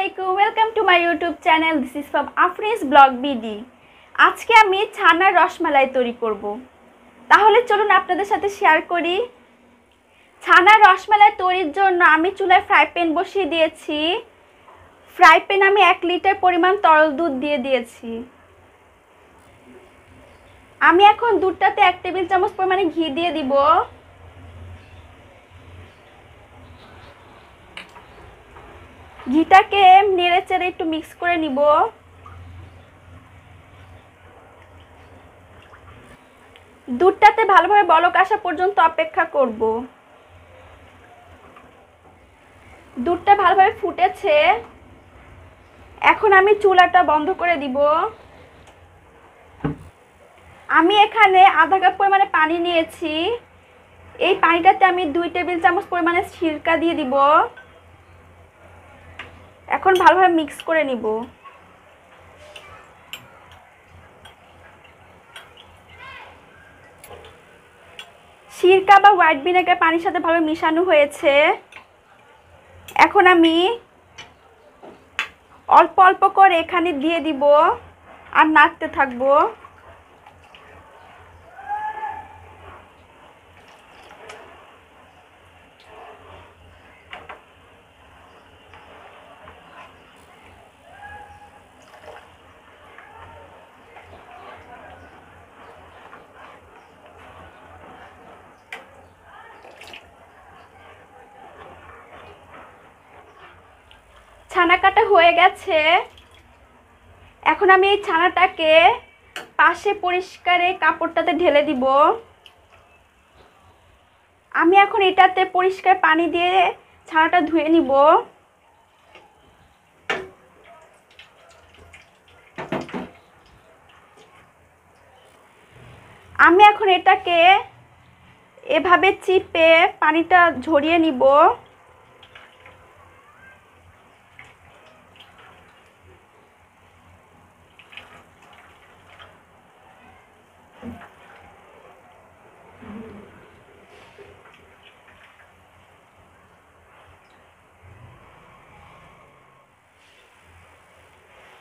আসসালামাইকুম welcome to my YouTube channel this is from Afrin's blog BD. আজকে আমি ছানার রসমালাই তৈরি করব। তাহলে চলুন আপনাদের সাথে শেয়ার করি। ছানার রসমালাই তৈরির জন্য আমি চুলায় ফ্রাই প্যান বসিয়ে দিয়েছি। ফ্রাই প্যানে আমি 1 লিটার পরিমাণ তরল দুধ দিয়ে দিয়েছি। আমি এখন দুধটাতে 1 টেবিল চামচ পরিমাণে ঘি দিয়ে দিব। ঘিটাকে নেড়ে চেড়ে একটু মিক্স করে নিব। দুধটাতে ভালোভাবে বলক আসা পর্যন্ত অপেক্ষা করব। দুধটা ভালোভাবে ফুটেছে, এখন আমি চুলাটা বন্ধ করে দিব। আমি এখানে আধা কাপ পরিমাণে পানি নিয়েছি। এই পানিটাতে আমি 2 টেবিল চামচ পরিমাণে সিরকা দিয়ে দিব। এখন ভালোভাবে মিক্স করে নিব। সিরকা বা হোয়াইট ভিনেগার পানির সাথে ভালো মিশানো হয়েছে। এখন আমি অল্প অল্প করে এখানে দিয়ে দিব আর নাড়তে থাকবো। ছানা কাটা হয়ে গেছে। এখন আমি এই ছানাটাকে পাশে পরিষ্কার কাপড়টাতে ঢেলে দিব। আমি এখন এটাতে পরিষ্কার পানি দিয়ে ছানাটা ধুয়ে নিব। আমি এখন এটাকে এভাবে চিপে পানিটা ঝরিয়ে নিব।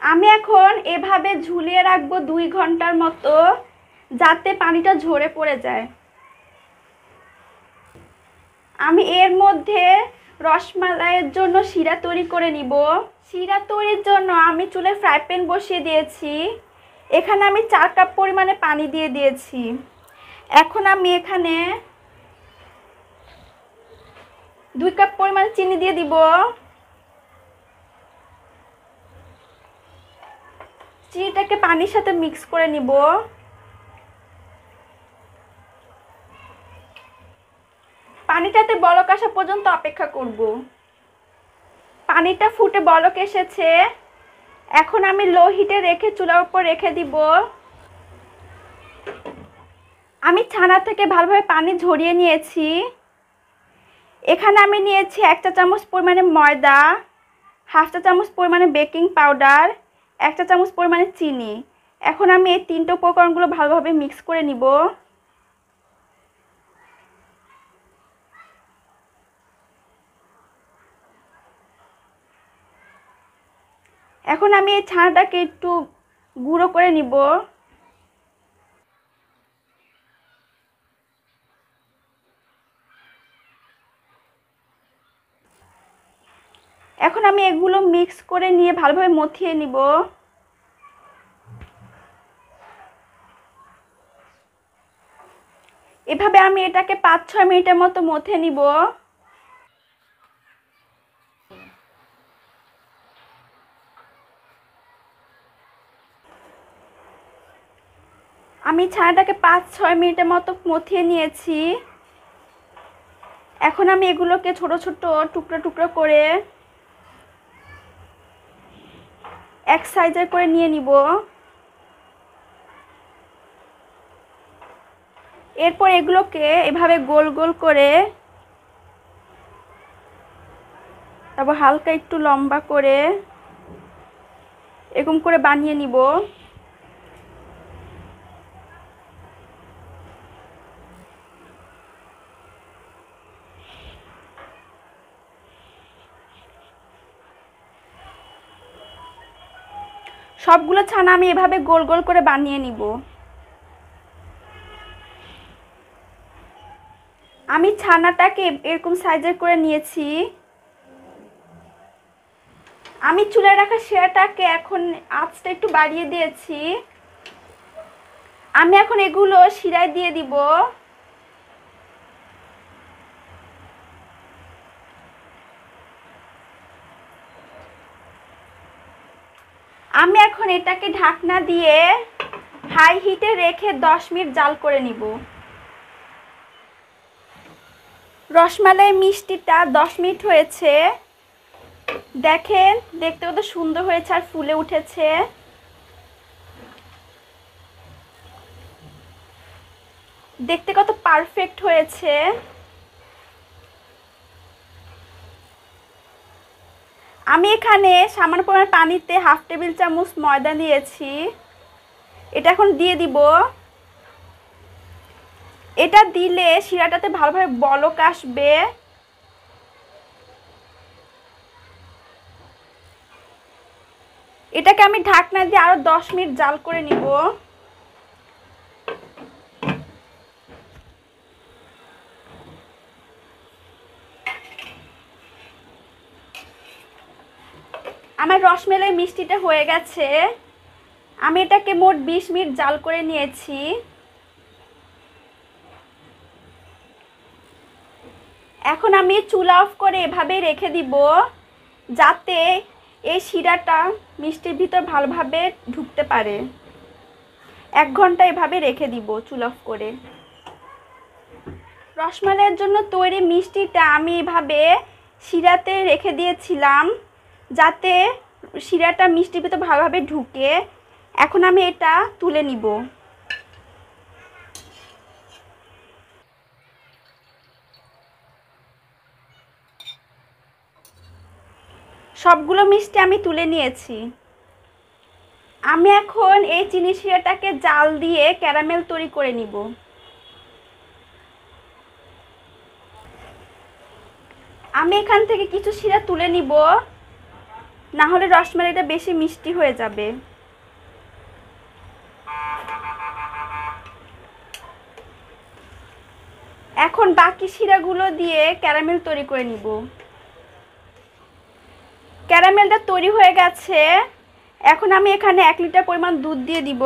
আমি এখন এভাবে ঝুলিয়ে রাখবো 2 ঘন্টার মতো, যাতে পানিটা ঝরে পড়ে যায়। আমি এর মধ্যে রসমালাইয়ের জন্য শিরা তৈরি করে নিব। শিরা তৈরির জন্য আমি চুলায় ফ্রাই প্যান বসিয়ে দিয়েছি। এখানে আমি 4 কাপ পরিমাণে পানি দিয়ে দিয়েছি। এখন আমি এখানে 2 কাপ পরিমাণে চিনি দিয়ে দিব। চিনিটাকে পানির সাথে মিক্স করে নিব। পানিটাতে বলক আসা পর্যন্ত অপেক্ষা করব। পানিটা ফুটে বলক এসেছে। এখন আমি লো হিটে রেখে চুলার উপর রেখে দিব। আমি ছানা থেকে ভালোভাবে পানি ঝরিয়ে নিয়েছি। এখানে আমি নিয়েছি 1 চা চামচ পরিমাণে ময়দা, 1/2 চা চামচ পরিমাণে বেকিং পাউডার, 1 চা চামচ পরিমাণে চিনি। এখন আমি এই 3টা উপকরণগুলো ভালোভাবে মিক্স করে নিব। এখন আমি এই ছানাটাকে একটু গুঁড়ো করে নিব। এখন আমি এগুলো মিক্স করে নিয়ে ভালোভাবে মথিয়ে নিব। এভাবে আমি এটাকে 5-6 মিনিটের মতো মথে নিব। আমি ছানাটাকে 5-6 মিনিটের মতো মথিয়ে নিয়েছি। এখন আমি এগুলোকে ছোট ছোট টুকরো টুকরো করে এক সাইজের করে নিয়ে নিব। এরপর এগুলোকে এভাবে গোল গোল করে, তারপর হালকা একটু লম্বা করে এরকম করে বানিয়ে নিব। সবগুলো ছানা আমি এভাবে গোল গোল করে বানিয়ে নিব। আমি ছানাটাকে এরকম সাইজের করে নিয়েছি। আমি চুলায় রাখা শিরাটাকে এখন আঁচটা একটু বাড়িয়ে দিয়েছি। আমি এখন এগুলো শিরায় দিয়ে দিব। আমি এখন এটাকে ঢাকনা দিয়ে হাই হিটে রেখে 10 মিনিট জাল করে নিব। রসমালাই মিষ্টিটা 10 মিনিট হয়েছে। দেখেন দেখতে কত সুন্দর হয়েছে আর ফুলে উঠেছে। দেখতে কত পারফেক্ট হয়েছে। আমি এখানে সামান্য পরিমাণ পানিতে হাফ টেবিল চামচ ময়দা নিয়েছি। এটা এখন দিয়ে দিব। এটা দিলে শিরাটাতে ভালোভাবে বলক আসবে। এটাকে আমি ঢাকনা দিয়ে আরো 10 মিনিট জাল করে নিব। আমার রসমালাই মিষ্টিটা হয়ে গেছে। আমি এটাকে মোট 20 মিনিট জাল করে নিয়েছি। এখন আমি চুলা অফ করে এভাবেই রেখে দিব, যাতে এই শিরাটা মিষ্টির ভিতর ভালোভাবে ঢুকতে পারে। 1 ঘন্টা এভাবে রেখে দিব চুলা অফ করে। রসমালাইয়ের জন্য তৈরি মিষ্টিটা আমি এভাবে শিরাতে রেখে দিয়েছিলাম, যাতে শিরাটা মিষ্টির ভিতর ভালোভাবে ঢুকে। এখন আমি এটা তুলে নিব। সবগুলো মিষ্টি আমি তুলে নিয়েছি। আমি এখন এই চিনি শিরাটাকে জাল দিয়ে ক্যারামেল তৈরি করে নিব। আমি এখান থেকে কিছু শিরা তুলে নিব, না হলে রসমালাইটা বেশি মিষ্টি হয়ে যাবে। এখন বাকি শিরাগুলো দিয়ে ক্যারামেল তৈরি করে নিব। ক্যারামেলটা তৈরি হয়ে গেছে। এখন আমি এখানে 1 লিটার পরিমাণ দুধ দিয়ে দিব।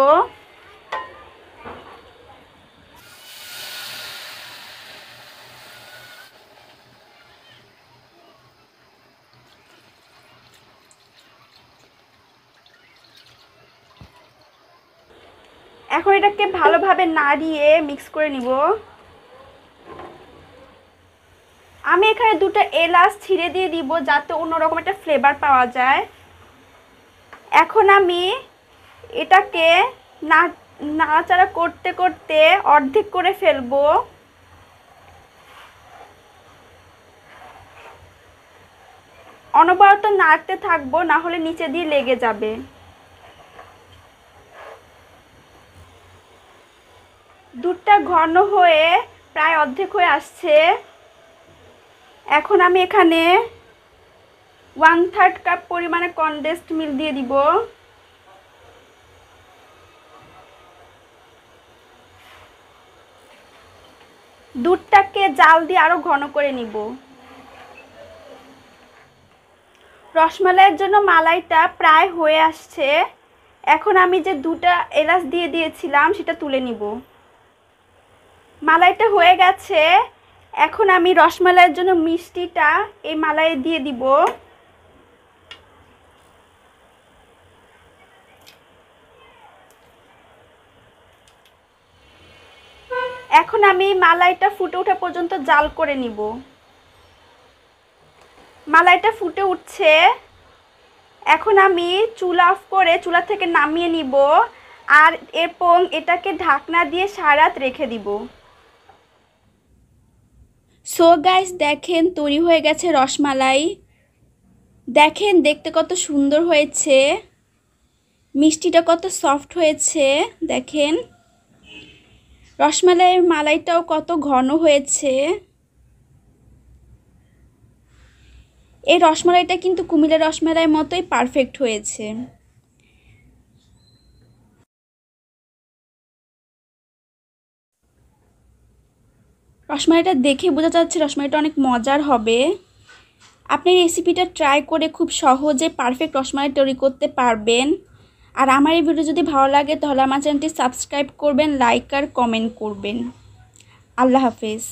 এখন এটাকে ভালোভাবে নাড়িয়ে মিক্স করে নিব। আমি এখানে 2টা এলাচ ছিঁড়ে দিয়ে দিব, যাতে অন্যরকম একটা ফ্লেভার পাওয়া যায়। এখন আমি এটাকে নাড়াচাড়া করতে করতে অর্ধেক করে ফেলবো। অনবরত নাড়তে থাকবো, না হলে নিচে দিয়ে লেগে যাবে। দুধটা ঘন হয়ে প্রায় অর্ধেক হয়ে আসছে। এখন আমি এখানে 1/3 কাপ পরিমাণে কনডেন্সড মিল্ক দিয়ে দিব। দুধটাকে জাল দিয়ে আরো ঘন করে নিব। রসমালাইয়ের জন্য মালাইটা প্রায় হয়ে আসছে। এখন আমি যে 2টা এলাচ দিয়ে দিয়েছিলাম সেটা তুলে নিব। মালাইটা হয়ে গেছে। এখন আমি রসমালাইয়ের জন্য মিষ্টিটা এই মালাইয়ে দিয়ে দিব। এখন আমি মালাইটা ফুটে ওঠা পর্যন্ত জাল করে নিব। মালাইটা ফুটে উঠছে। এখন আমি চুলা অফ করে চুলা থেকে নামিয়ে নিব, আর এরপর এটাকে ঢাকনা দিয়ে সারা রাত রেখে দিব। সো গাইস, দেখেন তৈরি হয়ে গেছে রসমালাই। দেখেন দেখতে কত সুন্দর হয়েছে, মিষ্টিটা কত সফট হয়েছে। দেখেন রসমালাইয়ের মালাইটাও কত ঘন হয়েছে। এই রসমালাইটা কিন্তু কুমিল্লার রসমালাইয়ের মতোই পারফেক্ট হয়েছে। রসমালাইটা দেখে বোঝা যাচ্ছে রসমালাইটা অনেক মজার হবে। আপনি রেসিপিটা ট্রাই করে খুব সহজে পারফেক্ট রসমালাই তৈরি করতে পারবেন। আর আমার এই ভিডিও যদি ভালো লাগে তাহলে আমার চ্যানেলটি সাবস্ক্রাইব করবেন, লাইক আর কমেন্ট করবেন। আল্লাহ হাফেজ।